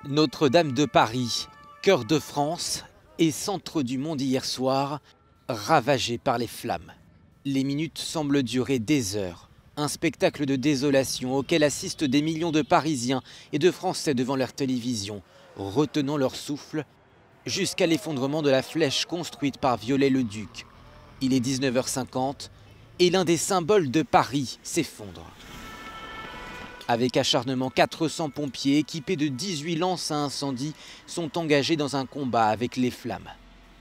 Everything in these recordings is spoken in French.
Notre-Dame de Paris, cœur de France et centre du monde hier soir, ravagé par les flammes. Les minutes semblent durer des heures. Un spectacle de désolation auquel assistent des millions de Parisiens et de Français devant leur télévision, retenant leur souffle, jusqu'à l'effondrement de la flèche construite par Viollet-le-Duc. Il est 19h50 et l'un des symboles de Paris s'effondre. Avec acharnement, 400 pompiers équipés de 18 lances à incendie sont engagés dans un combat avec les flammes.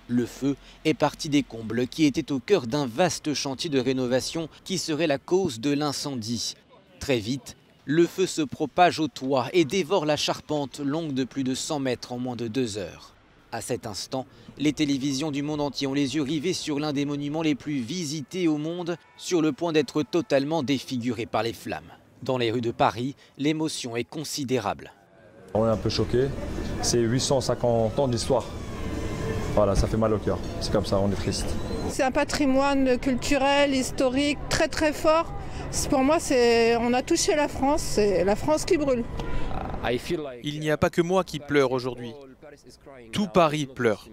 Le feu est parti des combles qui étaient au cœur d'un vaste chantier de rénovation qui serait la cause de l'incendie. Très vite, le feu se propage au toit et dévore la charpente longue de plus de 100 mètres en moins de 2 heures. À cet instant, les télévisions du monde entier ont les yeux rivés sur l'un des monuments les plus visités au monde, sur le point d'être totalement défiguré par les flammes. Dans les rues de Paris, l'émotion est considérable. On est un peu choqués. C'est 850 ans d'histoire. Voilà, ça fait mal au cœur. C'est comme ça, on est triste. C'est un patrimoine culturel, historique, très très fort. Pour moi, on a touché la France, c'est la France qui brûle. Il n'y a pas que moi qui pleure aujourd'hui. Tout Paris pleure.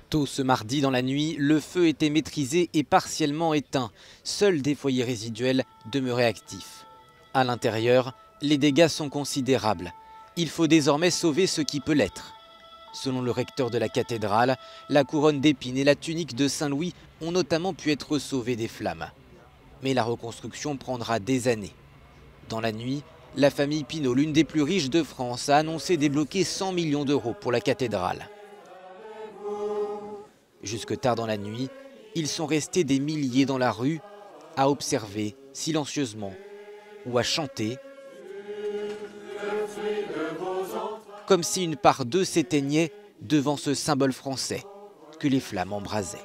Tôt ce mardi dans la nuit, le feu était maîtrisé et partiellement éteint. Seuls des foyers résiduels demeuraient actifs. À l'intérieur, les dégâts sont considérables. Il faut désormais sauver ce qui peut l'être. Selon le recteur de la cathédrale, la couronne d'épines et la tunique de Saint-Louis ont notamment pu être sauvées des flammes. Mais la reconstruction prendra des années. Dans la nuit, la famille Pinault, l'une des plus riches de France, a annoncé débloquer 100 millions d'euros pour la cathédrale. Jusque tard dans la nuit, ils sont restés des milliers dans la rue, à observer silencieusement ou à chanter, comme si une part d'eux s'éteignait devant ce symbole français que les flammes embrasaient.